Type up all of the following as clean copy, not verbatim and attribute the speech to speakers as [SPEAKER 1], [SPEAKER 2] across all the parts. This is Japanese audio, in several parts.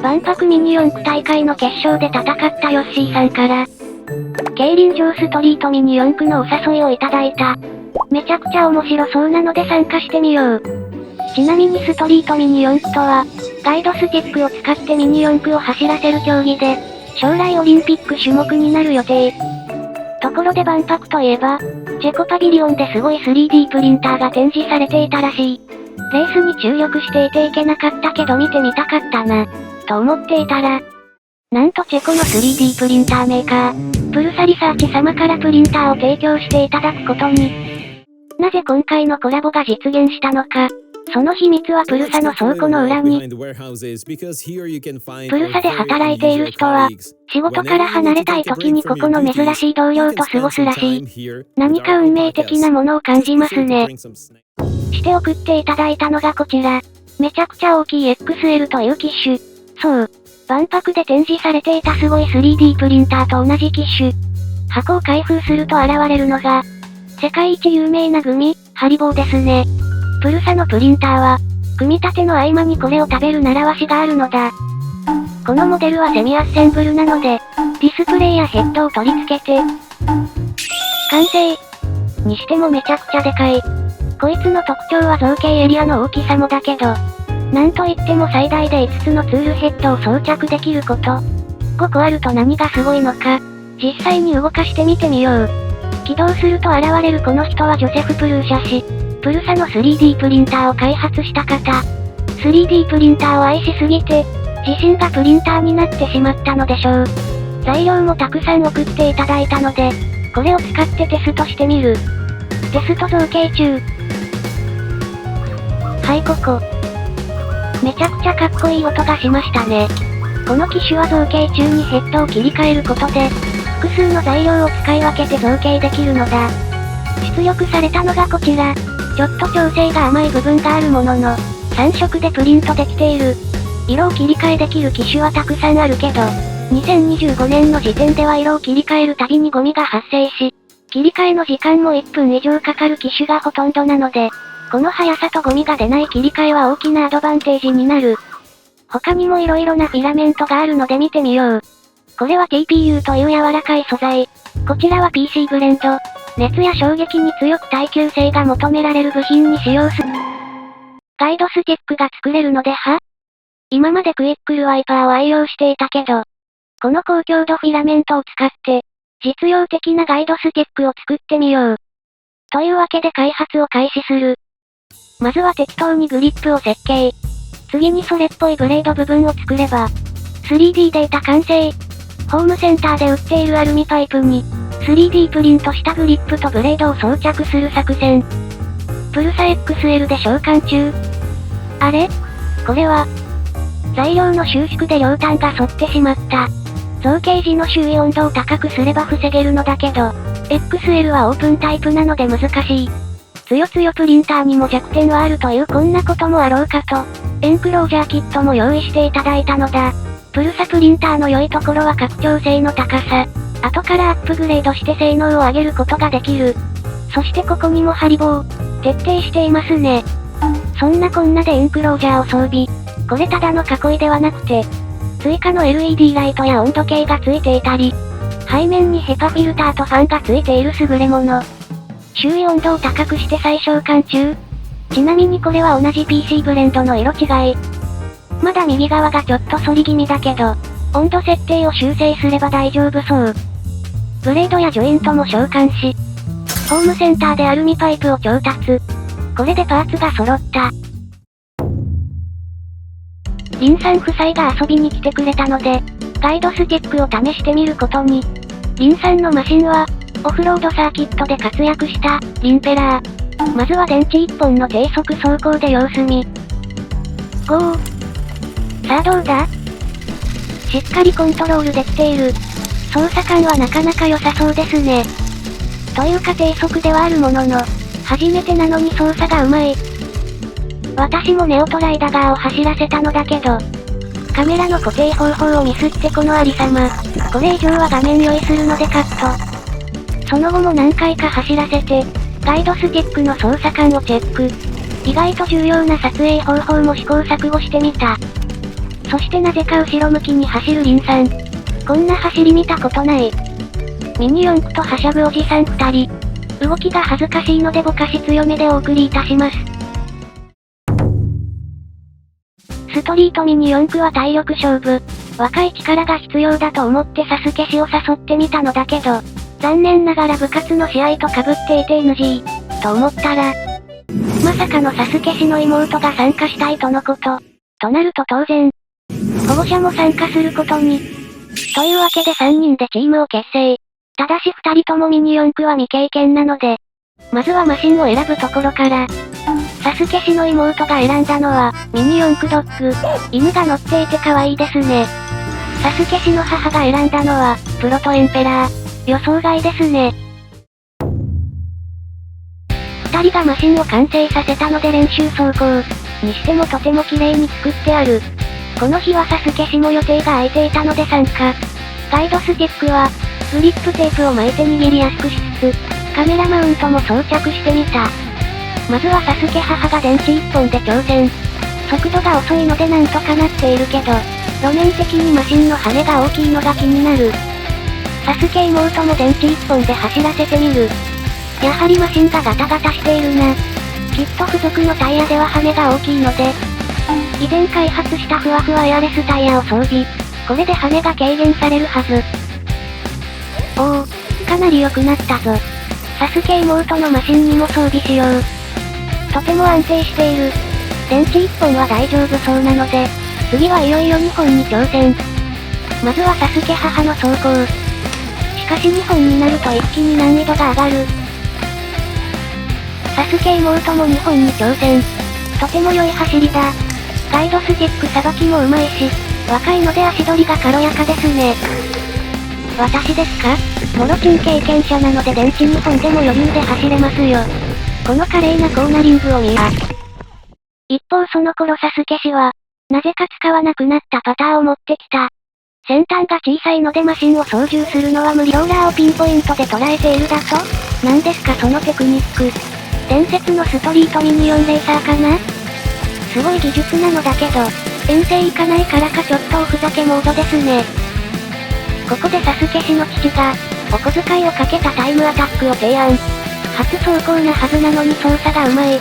[SPEAKER 1] 万博ミニ四駆大会の決勝で戦ったヨッシーさんから、競輪場ストリートミニ四駆のお誘いをいただいた。めちゃくちゃ面白そうなので参加してみよう。ちなみにストリートミニ四駆とは、ガイドスティックを使ってミニ四駆を走らせる競技で、将来オリンピック種目になる予定。ところで万博といえば、チェコパビリオンですごい 3D プリンターが展示されていたらしい。レースに注力していていけなかったけど見てみたかったな、と思っていたら、なんとチェコの 3D プリンターメーカー、プルサリサーチ様からプリンターを提供していただくことに。なぜ今回のコラボが実現したのか。その秘密はプルサの倉庫の裏に。プルサで働いている人は、仕事から離れたい時にここの珍しい同僚と過ごすらしい。何か運命的なものを感じますね。して送っていただいたのがこちら。めちゃくちゃ大きい XL という機種。そう。万博で展示されていたすごい 3D プリンターと同じ機種。箱を開封すると現れるのが、世界一有名なグミ、ハリボーですね。プルサのプリンターは、組み立ての合間にこれを食べる習わしがあるのだ。このモデルはセミアッセンブルなので、ディスプレイやヘッドを取り付けて、完成にしてもめちゃくちゃでかい。こいつの特徴は造形エリアの大きさもだけど、なんといっても最大で5つのツールヘッドを装着できること。5個あると何がすごいのか、実際に動かしてみてみよう。起動すると現れるこの人はジョセフ・プルーシャ氏。プルサの 3D プリンターを開発した方。3D プリンターを愛しすぎて、自身がプリンターになってしまったのでしょう。材料もたくさん送っていただいたので、これを使ってテストしてみる。テスト造形中。はいここ。めちゃくちゃかっこいい音がしましたね。この機種は造形中にヘッドを切り替えることで、複数の材料を使い分けて造形できるのだ。出力されたのがこちら。ちょっと調整が甘い部分があるものの、3色でプリントできている。色を切り替えできる機種はたくさんあるけど、2025年の時点では色を切り替えるたびにゴミが発生し、切り替えの時間も1分以上かかる機種がほとんどなので、この速さとゴミが出ない切り替えは大きなアドバンテージになる。他にも色々なフィラメントがあるので見てみよう。これは TPU という柔らかい素材。こちらは PC ブレンド。熱や衝撃に強く耐久性が求められる部品に使用する。ガイドスティックが作れるので今までクイックルワイパーを愛用していたけど、この高強度フィラメントを使って、実用的なガイドスティックを作ってみよう。というわけで開発を開始する。まずは適当にグリップを設計。次にそれっぽいブレード部分を作れば、3D データ完成。ホームセンターで売っているアルミパイプに、3D プリントしたグリップとブレードを装着する作戦。プルサ XL で召喚中。あれ？これは、材料の収縮で両端が反ってしまった。造形時の周囲温度を高くすれば防げるのだけど、XL はオープンタイプなので難しい。つよつよプリンターにも弱点はあるというこんなこともあろうかと、エンクロージャーキットも用意していただいたのだ。プルサプリンターの良いところは拡張性の高さ。後からアップグレードして性能を上げることができる。そしてここにもハリボー。徹底していますね。そんなこんなでエンクロージャーを装備。これただの囲いではなくて、追加の LED ライトや温度計がついていたり、背面にヘパフィルターとファンがついている優れもの。周囲温度を高くして再召喚中。ちなみにこれは同じ PC ブレンドの色違い。まだ右側がちょっと反り気味だけど、温度設定を修正すれば大丈夫そう。ブレードやジョイントも召喚し、ホームセンターでアルミパイプを調達。これでパーツが揃った。リンさん夫妻が遊びに来てくれたので、ガイドスティックを試してみることに。リンさんのマシンは、オフロードサーキットで活躍した、リンペラー。まずは電池1本の低速走行で様子見。ゴー。さあどうだ？しっかりコントロールできている。操作感はなかなか良さそうですね。というか低速ではあるものの、初めてなのに操作がうまい。私もネオトライダガーを走らせたのだけど、カメラの固定方法をミスってこのありさま。これ以上は画面用意するのでカット。その後も何回か走らせて、ガイドスティックの操作感をチェック。意外と重要な撮影方法も試行錯誤してみた。そしてなぜか後ろ向きに走るリンさん。こんな走り見たことない。ミニ四駆とはしゃぐおじさん2人。動きが恥ずかしいのでぼかし強めでお送りいたします。ストリートミニ四駆は体力勝負。若い力が必要だと思ってサスケ氏を誘ってみたのだけど、残念ながら部活の試合と被っていて NG。と思ったら、まさかのサスケ氏の妹が参加したいとのこと。となると当然、保護者も参加することに。というわけで3人でチームを結成。ただし2人ともミニ四駆は未経験なので、まずはマシンを選ぶところから。サスケ氏の妹が選んだのは、ミニ四駆ドッグ。犬が乗っていて可愛いですね。サスケ氏の母が選んだのは、プロトエンペラー。予想外ですね。2人がマシンを完成させたので練習走行。にしてもとても綺麗に作ってある。この日はサスケ氏も予定が空いていたので参加。ガイドスティックは、グリップテープを巻いて握りやすくしつつ、カメラマウントも装着してみた。まずはサスケ母が電池1本で挑戦。速度が遅いのでなんとかなっているけど、路面的にマシンの羽根が大きいのが気になる。サスケ妹も電池1本で走らせてみる。やはりマシンがガタガタしているな。きっと付属のタイヤでは羽根が大きいので、以前開発したふわふわエアレスタイヤを装備。これで羽根が軽減されるはず。おお、かなり良くなったぞ。サスケ妹のマシンにも装備しよう。とても安定している。電池1本は大丈夫そうなので、次はいよいよ2本に挑戦。まずはサスケ母の走行。しかし2本になると一気に難易度が上がる。サスケ妹も2本に挑戦。とても良い走りだ。ガイドスティックさばきも上手いし、若いので足取りが軽やかですね。私ですか？モロチン経験者なので電池2本でも余裕で走れますよ。この華麗なコーナリングを見や。一方その頃サスケ氏は、なぜか使わなくなったパターを持ってきた。先端が小さいのでマシンを操縦するのは無理。ローラーをピンポイントで捉えているだと？何ですかそのテクニック。伝説のストリートミニ4レーサーかな？すごい技術なのだけど、遠征行かないからかちょっとおふざけモードですね。ここでサスケ氏の父が、お小遣いをかけたタイムアタックを提案。初走行なはずなのに操作がうまい。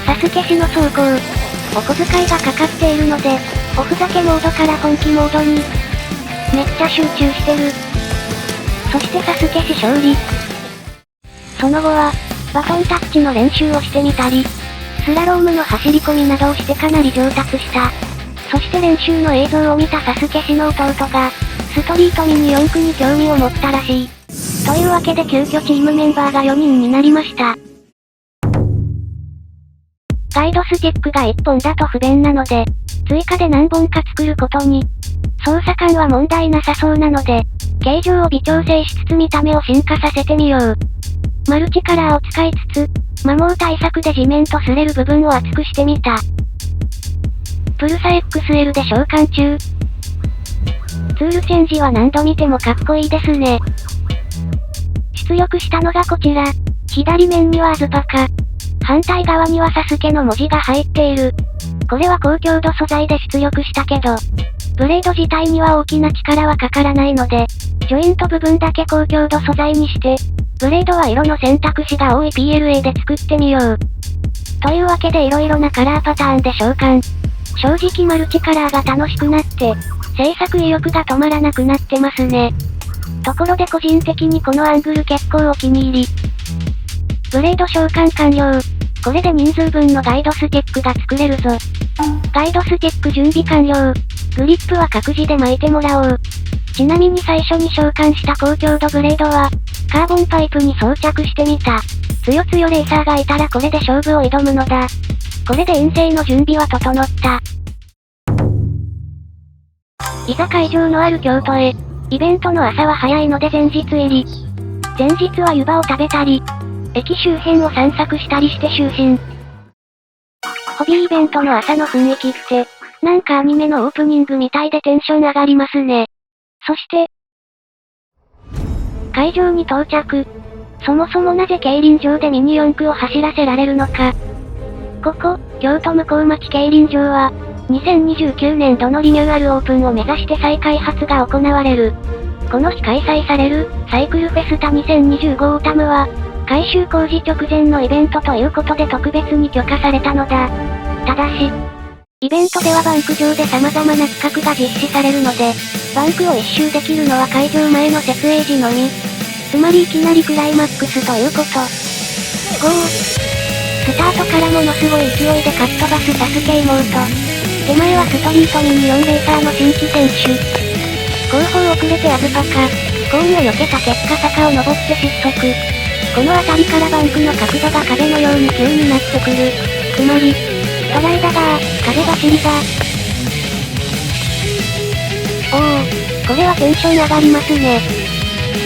[SPEAKER 1] サスケ氏の走行。お小遣いがかかっているので、おふざけモードから本気モードに。めっちゃ集中してる。そしてサスケ氏勝利。その後は、バトンタッチの練習をしてみたり、スラロームの走り込みなどをしてかなり上達した。そして練習の映像を見たサスケ氏の弟が、ストリートミニ四駆に興味を持ったらしい。というわけで急遽チームメンバーが4人になりました。ガイドスティックが1本だと不便なので、追加で何本か作ることに。操作感は問題なさそうなので、形状を微調整しつつ見た目を進化させてみよう。マルチカラーを使いつつ、摩耗対策で地面と擦れる部分を厚くしてみた。プルサ XL で召喚中。ツールチェンジは何度見てもかっこいいですね。出力したのがこちら。左面にはアズパカ。反対側にはサスケの文字が入っている。これは高強度素材で出力したけど、ブレード自体には大きな力はかからないので、ジョイント部分だけ高強度素材にして、ブレードは色の選択肢が多い PLA で作ってみよう。というわけで色々なカラーパターンで召喚。正直マルチカラーが楽しくなって、制作意欲が止まらなくなってますね。ところで個人的にこのアングル結構お気に入り。ブレード召喚完了。これで人数分のガイドスティックが作れるぞ。ガイドスティック準備完了。グリップは各自で巻いてもらおう。ちなみに最初に召喚した高強度ブレードは、カーボンパイプに装着してみた。つよつよレーサーがいたらこれで勝負を挑むのだ。これで遠征の準備は整った。いざ会場のある京都へ。イベントの朝は早いので前日入り。前日は湯葉を食べたり、駅周辺を散策したりして就寝。ホビーイベントの朝の雰囲気って、なんかアニメのオープニングみたいでテンション上がりますね。そして、会場に到着。そもそもなぜ競輪場でミニ四駆を走らせられるのか。ここ、京都向町競輪場は、2029年度のリニューアルオープンを目指して再開発が行われる。この日開催される、サイクルフェスタ2025オータムは、改修工事直前のイベントということで特別に許可されたのだ。ただし、イベントではバンク上で様々な企画が実施されるので、バンクを一周できるのは会場前の設営時のみ。つまりいきなりクライマックスということ。ゴー。スタートからものすごい勢いでかっ飛ばすサスケ妹。手前はストリートミニ4レーサーの新規選手。後方遅れてアズパカ。コーンを避けた結果坂を登って失速。この辺りからバンクの角度が風のように急になってくる。つまり、ストライダー、風走りだ。おお、これはテンション上がりますね。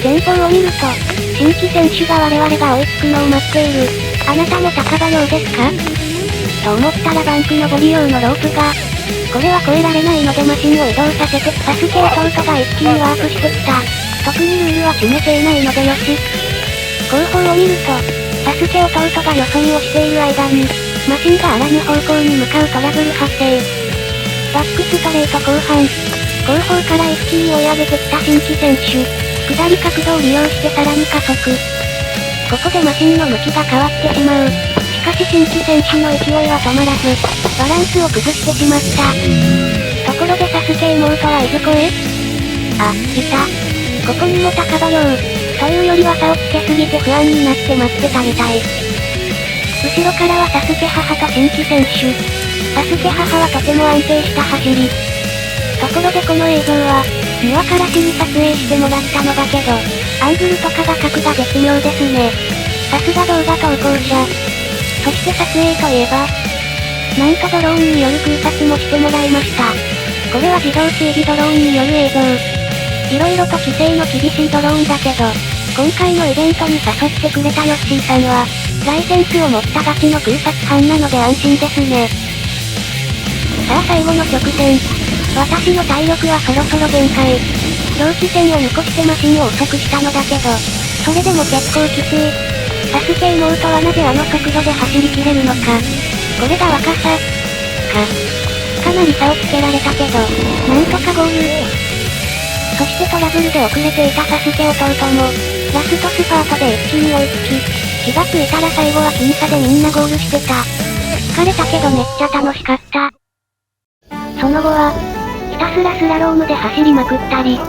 [SPEAKER 1] 前方を見ると、新規選手が我々が追いつくのを待っている。あなたも高場用ですかと思ったらバンクのボディ用のロープが、これは越えられないのでマシンを移動させてサスケ弟が一気にワープしてきた。特にルールは決めていないのでよし。後方を見ると、サスケ弟が予想をしている間に、マシンがあらぬ方向に向かうトラブル発生。バックストレート後半。後方から一気に追い上げてきた新規選手。下り角度を利用してさらに加速。ここでマシンの向きが変わってしまう。しかし新規選手の勢いは止まらず、バランスを崩してしまった。ところでサスケ妹はいずこへあ、いた。ここにも高場用。というよりは差をつけすぎて不安になって待ってたみたい。後ろからはサスケ母と新規選手。サスケ母はとても安定した走り。ところでこの映像は、庭からしに撮影してもらったのだけど、アングルとか画角が絶妙ですね。さすが動画投稿者。そして撮影といえば、なんとドローンによる空撮もしてもらいました。これは自動追尾ドローンによる映像。色々と規制の厳しいドローンだけど、今回のイベントに誘ってくれたヨッシーさんは、ライセンスを持ったガチの空撮班なので安心ですね。さあ最後の直線。私の体力はそろそろ限界。上地点を見越してマシンを遅くしたのだけど、それでも結構きつい。サスケ妹はなぜあの速度で走り切れるのか。これが若さ。かなり差をつけられたけど、なんとかゴール。そしてトラブルで遅れていたサスケ弟も、ラストスパートで一気に追いつき、気がついたら最後は僅差でみんなゴールしてた。疲れたけどめっちゃ楽しかった。その後は、ひたすらスラロームで走りまくったり、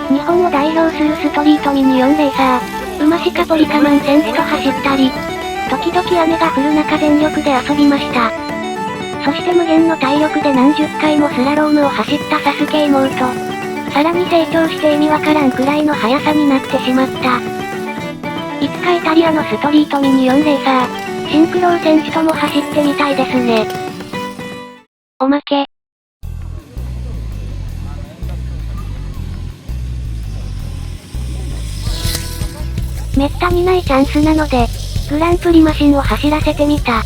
[SPEAKER 1] 日本を代表するストリートミニ4レーサー、馬シカポリカマン選手と走ったり、時々雨が降る中全力で遊びました。そして無限の体力で何十回もスラロームを走ったサスケ妹。さらに成長して意味わからんくらいの速さになってしまった。いつかイタリアのストリートミニ4レーサー、シンクロー選手とも走ってみたいですね。おまけ。めったにないチャンスなので、グランプリマシンを走らせてみた。